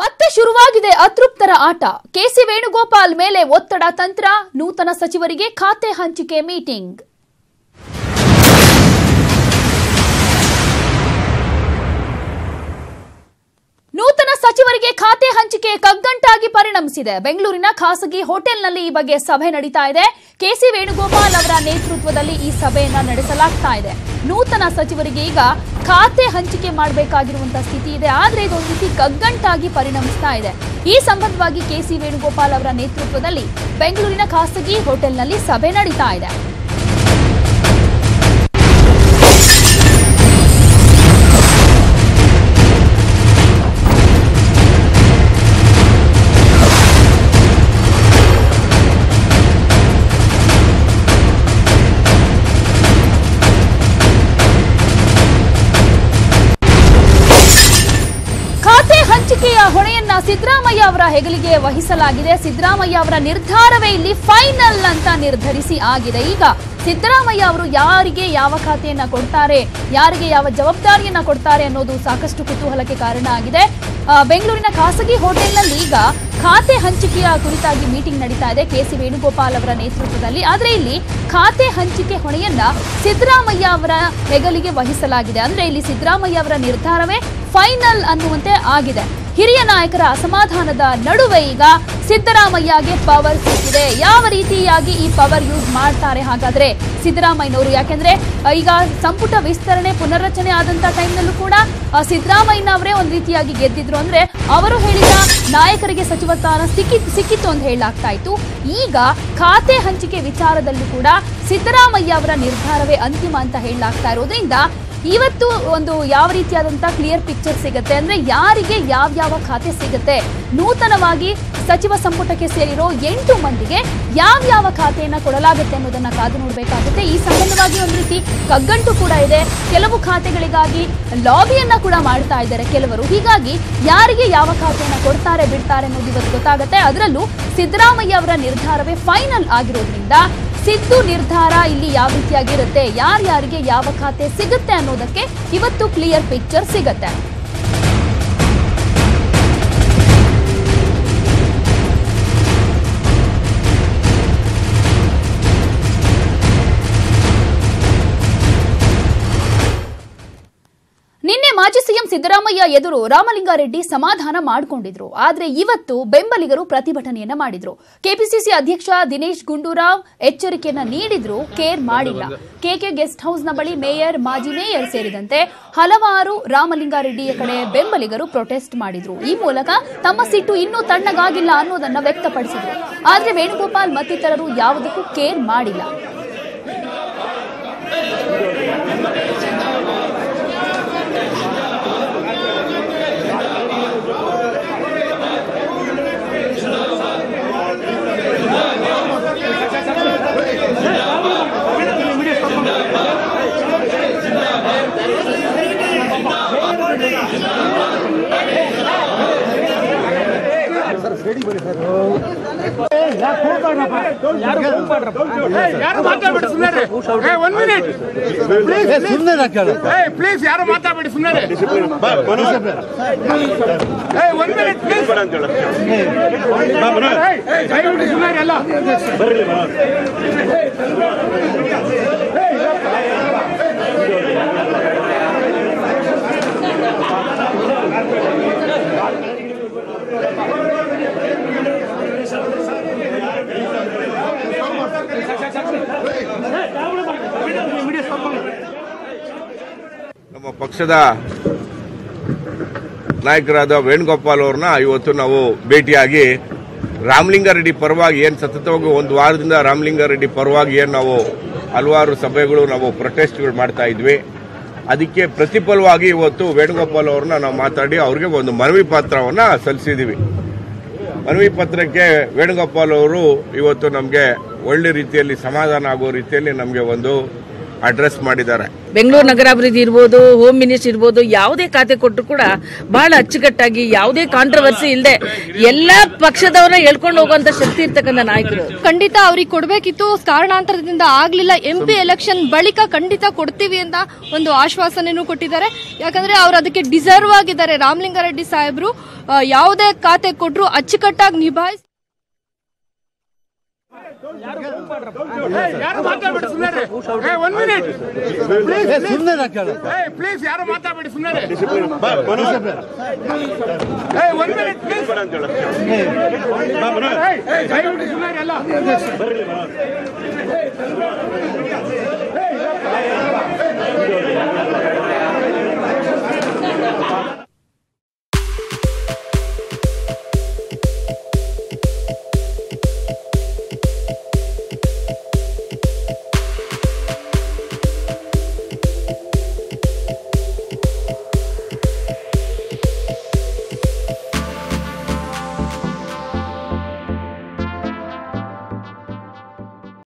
ಮತ್ತೆ ಶುರುವಾಗಿದೆ ಅತೃಪ್ತರ ಆಟ. ಕೆಸಿ ವೇಣುಗೋಪಾಲ್ ಮೇಲೆ ಒತ್ತಡ ತಂತ್ರ, ನೂತನ ಸಚಿವರಿಗೆ ಖಾತೆ ಹಂಚಿಕೆ ಮೀಟಿಂಗ್. ನೂತನ ಸಚಿವರಿಗೆ ಖಾತೆ ಹಂಚಿಕೆ ಕಗ್ಗಂಟಾಗಿ ಪರಿಣಮಿಸಿದೆ. ಬೆಂಗಳೂರಿನ ಖಾಸಗಿ ಹೋಟೆಲ್ನಲ್ಲಿ ಈ ಬಗ್ಗೆ ಸಭೆ ನಡೀತಾ ಇದೆ. ಕೆಸಿ ವೇಣುಗೋಪಾಲ್ ಅವರ ನೇತೃತ್ವದಲ್ಲಿ ಈ ಸಭೆಯನ್ನ ನಡೆಸಲಾಗ್ತಾ ಇದೆ. ನೂತನ ಸಚಿವರಿಗೆ ಈಗ ಖಾತೆ ಹಂಚಿಕೆ ಮಾಡಬೇಕಾಗಿರುವಂತಹ ಸ್ಥಿತಿ ಇದೆ. ಆದ್ರೆ ಇದೊಂದು ರೀತಿ ಕಗ್ಗಂಟಾಗಿ ಪರಿಣಮಿಸ್ತಾ ಇದೆ. ಈ ಸಂಬಂಧವಾಗಿ ಕೆಸಿ ವೇಣುಗೋಪಾಲ್ ಅವರ ನೇತೃತ್ವದಲ್ಲಿ ಬೆಂಗಳೂರಿನ ಖಾಸಗಿ ಹೋಟೆಲ್ನಲ್ಲಿ ಸಭೆ ನಡೀತಾ ಇದೆ. ಹಂಚಿಕೆಯ ಹೊಣೆಯನ್ನ ಸಿದ್ದರಾಮಯ್ಯ ಅವರ ಹೆಗಲಿಗೆ ವಹಿಸಲಾಗಿದೆ. ಸಿದ್ದರಾಮಯ್ಯ ಅವರ ನಿರ್ಧಾರವೇ ಇಲ್ಲಿ ಫೈನಲ್ ಅಂತ ನಿರ್ಧರಿಸಿ ಆಗಿದೆ. ಈಗ ಸಿದ್ದರಾಮಯ್ಯ ಅವರು ಯಾರಿಗೆ ಯಾವ ಖಾತೆಯನ್ನ ಕೊಡ್ತಾರೆ, ಯಾರಿಗೆ ಯಾವ ಜವಾಬ್ದಾರಿಯನ್ನ ಕೊಡ್ತಾರೆ ಅನ್ನೋದು ಸಾಕಷ್ಟು ಕುತೂಹಲಕ್ಕೆ ಕಾರಣ ಆಗಿದೆ. ಬೆಂಗಳೂರಿನ ಖಾಸಗಿ ಹೋಟೆಲ್ನಲ್ಲಿ ಈಗ ಖಾತೆ ಹಂಚಿಕೆಯ ಕುರಿತಾಗಿ ಮೀಟಿಂಗ್ ನಡೀತಾ ಇದೆ ಕೆಸಿ ವೇಣುಗೋಪಾಲ್ ಅವರ ನೇತೃತ್ವದಲ್ಲಿ. ಆದ್ರೆ ಇಲ್ಲಿ ಖಾತೆ ಹಂಚಿಕೆ ಹೊಣೆಯನ್ನ ಸಿದ್ದರಾಮಯ್ಯ ಅವರ ಹೆಗಲಿಗೆ ವಹಿಸಲಾಗಿದೆ. ಅಂದ್ರೆ ಇಲ್ಲಿ ಸಿದ್ದರಾಮಯ್ಯ ಅವರ ನಿರ್ಧಾರವೇ ಫೈನಲ್ ಅನ್ನುವಂತೆ ಆಗಿದೆ. ಹಿರಿಯ ನಾಯಕರ ಅಸಮಾಧಾನದ ನಡುವೆ ಈಗ ಸಿದ್ದರಾಮಯ್ಯಗೆ ಪವರ್ ಸಿಕ್ಕಿದೆ. ಯಾವ ರೀತಿಯಾಗಿ ಈ ಪವರ್ ಯೂಸ್ ಮಾಡ್ತಾರೆ ಹಾಗಾದ್ರೆ ಸಿದ್ದರಾಮಯ್ಯನವರು? ಯಾಕೆಂದ್ರೆ ಈಗ ಸಂಪುಟ ವಿಸ್ತರಣೆ ಪುನರ್ರಚನೆ ಆದಂತ ಟೈಮ್ನಲ್ಲೂ ಕೂಡ ಸಿದ್ದರಾಮಯ್ಯನವರೇ ಒಂದ್ ರೀತಿಯಾಗಿ ಗೆದ್ದಿದ್ರು. ಅಂದ್ರೆ ಅವರು ಹೇಳಿದ ನಾಯಕರಿಗೆ ಸಚಿವ ಸ್ಥಾನ ಸಿಕ್ಕಿತ್ತು ಅಂತ ಹೇಳಲಾಗ್ತಾ ಇತ್ತು. ಈಗ ಖಾತೆ ಹಂಚಿಕೆ ವಿಚಾರದಲ್ಲೂ ಕೂಡ ಸಿದ್ದರಾಮಯ್ಯ ಅವರ ನಿರ್ಧಾರವೇ ಅಂತಿಮ ಅಂತ ಹೇಳಲಾಗ್ತಾ ಇರೋದ್ರಿಂದ ಇವತ್ತು ಒಂದು ಯಾವ ರೀತಿಯಾದಂತಹ ಕ್ಲಿಯರ್ ಪಿಕ್ಚರ್ ಸಿಗುತ್ತೆ, ಅಂದ್ರೆ ಯಾರಿಗೆ ಯಾವ ಖಾತೆ ಸಿಗುತ್ತೆ, ನೂತನವಾಗಿ ಸಚಿವ ಸಂಪುಟಕ್ಕೆ ಸೇರಿರೋ 8 ಮಂದಿಗೆ ಯಾವ ಖಾತೆಯನ್ನ ಕೊಡಲಾಗುತ್ತೆ ಅನ್ನೋದನ್ನ ಕಾದು ನೋಡಬೇಕಾಗುತ್ತೆ. ಈ ಸಂಬಂಧವಾಗಿ ಒಂದು ರೀತಿ ಕಗ್ಗಂಟು ಕೂಡ ಇದೆ. ಕೆಲವು ಖಾತೆಗಳಿಗಾಗಿ ಲಾಬಿಯನ್ನ ಕೂಡ ಮಾಡ್ತಾ ಇದ್ದಾರೆ ಕೆಲವರು. ಹೀಗಾಗಿ ಯಾರಿಗೆ ಯಾವ ಖಾತೆಯನ್ನ ಕೊಡ್ತಾರೆ ಬಿಡ್ತಾರೆ ಅನ್ನೋದು ಇವತ್ತು ಗೊತ್ತಾಗುತ್ತೆ. ಅದರಲ್ಲೂ ಸಿದ್ದರಾಮಯ್ಯ ಅವರ ನಿರ್ಧಾರವೇ ಫೈನಲ್ ಆಗಿರೋದ್ರಿಂದ ಸಿದ್ದು ನಿರ್ಧಾರ ಇಲ್ಲಿ ಯಾವ ರೀತಿಯಾಗಿರುತ್ತೆ, ಯಾರ್ಯಾರಿಗೆ ಯಾವ ಖಾತೆ ಸಿಗುತ್ತೆ ಅನ್ನೋದಕ್ಕೆ ಇವತ್ತು ಕ್ಲಿಯರ್ ಪಿಕ್ಚರ್ ಸಿಗುತ್ತೆ. ನಿನ್ನೆ ಮಾಜಿ ಸಿಎಂ ಸಿದ್ದರಾಮಯ್ಯ ಎದುರು ರಾಮಲಿಂಗಾರೆಡ್ಡಿ ಸಮಾಧಾನ ಮಾಡಿಕೊಂಡಿದ್ರು. ಆದ್ರೆ ಇವತ್ತು ಬೆಂಬಲಿಗರು ಪ್ರತಿಭಟನೆಯನ್ನ ಮಾಡಿದ್ರು. ಕೆಪಿಸಿಸಿ ಅಧ್ಯಕ್ಷ ದಿನೇಶ್ ಗುಂಡೂರಾವ್ ಎಚ್ಚರಿಕೆಯನ್ನ ನೀಡಿದ್ರು, ಕೇರ್ ಮಾಡಿಲ್ಲ. ಕೆಕೆ ಗೆಸ್ಟ್ ಹೌಸ್ನ ಬಳಿ ಮೇಯರ್, ಮಾಜಿ ಮೇಯರ್ ಸೇರಿದಂತೆ ಹಲವಾರು ರಾಮಲಿಂಗಾರೆಡ್ಡಿಯ ಕಡೆ ಬೆಂಬಲಿಗರು ಪ್ರೊಟೆಸ್ಟ್ ಮಾಡಿದ್ರು. ಈ ಮೂಲಕ ತಮ್ಮ ಸಿಟ್ಟು ಇನ್ನೂ ತಣ್ಣಗಾಗಿಲ್ಲ ಅನ್ನೋದನ್ನ ವ್ಯಕ್ತಪಡಿಸಿದ್ರು. ಆದ್ರೆ ವೇಣುಗೋಪಾಲ್ ಮತ್ತಿತರರು ಯಾವುದಕ್ಕೂ ಕೇರ್ ಮಾಡಿಲ್ಲ. ಪ್ಲೀಸ್ ಯಾರು ಮಾತಾಡಬೇಡಿ, ಸುಮ್ಮನೆ ಅಲ್ಲ. ನಮ್ಮ ಪಕ್ಷದ ನಾಯಕರಾದ ವೇಣುಗೋಪಾಲ್ ಅವ್ರನ್ನ ಇವತ್ತು ನಾವು ಭೇಟಿಯಾಗಿ ರಾಮಲಿಂಗಾರೆಡ್ಡಿ ಪರವಾಗಿ ಏನು ಸತತವಾಗಿ ಒಂದು ವಾರದಿಂದ ರಾಮಲಿಂಗಾರೆಡ್ಡಿ ಪರವಾಗಿ ಏನು ನಾವು ಹಲವಾರು ಸಭೆಗಳು ನಾವು ಪ್ರೊಟೆಸ್ಟ್ಗಳು ಮಾಡ್ತಾ ಇದ್ವಿ, ಅದಕ್ಕೆ ಪ್ರತಿಫಲವಾಗಿ ಇವತ್ತು ವೇಣುಗೋಪಾಲ್ ಅವ್ರನ್ನ ನಾವು ಮಾತಾಡಿ ಅವ್ರಿಗೆ ಒಂದು ಮನವಿ ಪತ್ರವನ್ನು ಸಲ್ಲಿಸಿದ್ದೀವಿ. ಮನವಿ ಪತ್ರಕ್ಕೆ ವೇಣುಗೋಪಾಲ್ ಅವರು ಇವತ್ತು ನಮಗೆ ಒಳ್ಳೆ ರೀತಿಯಲ್ಲಿ ಸಮಾಧಾನ ಆಗೋ ರೀತಿಯಲ್ಲಿ ನಮಗೆ ಒಂದು ಅಡ್ರೆಸ್ ಮಾಡಿದ್ದಾರೆ. ಬೆಂಗಳೂರು ನಗರಾಭಿವೃದ್ಧಿ ಇರ್ಬೋದು, ಹೋಮ್ ಮಿನಿಸ್ಟರ್ ಇರ್ಬೋದು, ಯಾವುದೇ ಖಾತೆ ಕೊಟ್ಟರು ಕೂಡ ಬಹಳ ಅಚ್ಚುಕಟ್ಟಾಗಿ ಯಾವುದೇ ಕಾಂಟ್ರವರ್ಸಿ ಇಲ್ಲದೆ ಎಲ್ಲಾ ಪಕ್ಷದವರನ್ನ ಹೇಳ್ಕೊಂಡು ಹೋಗುವಂತ ಶಕ್ತಿ ಇರ್ತಕ್ಕಂಥ ನಾಯಕರು. ಖಂಡಿತ ಅವ್ರಿಗೆ ಕೊಡಬೇಕಿತ್ತು, ಕಾರಣಾಂತರದಿಂದ ಆಗ್ಲಿಲ್ಲ. MP ಎಲೆಕ್ಷನ್ ಬಳಿಕ ಖಂಡಿತ ಕೊಡ್ತೀವಿ ಅಂತ ಒಂದು ಆಶ್ವಾಸನೆನೂ ಕೊಟ್ಟಿದ್ದಾರೆ. ಯಾಕಂದ್ರೆ ಅವ್ರು ಅದಕ್ಕೆ ಡಿಸರ್ವ್ ಆಗಿದ್ದಾರೆ. ರಾಮಲಿಂಗಾರೆಡ್ಡಿ ಸಾಹೇಬ್ರು ಯಾವುದೇ ಖಾತೆ ಕೊಟ್ಟರು ಅಚ್ಚುಕಟ್ಟಾಗಿ ನಿಭಾಯಿಸಿ. ಯಾರು ಮಾತಾಡ್ಬೇಡಿ ಸುಮ್ಮನೆ. 1 ಮಿನಿಟ್ ಪ್ಲೀಸ್, ಯಾರು ಮಾತಾಡ್ಬೇಡಿ ಸುಮ್ಮನೆ. 1 ಮಿನಿಟ್ ಪ್ಲೀಸ್. ದಯವಿಟ್ಟು ಸುಮ್ಮನೆ ಅಲ್ಲ.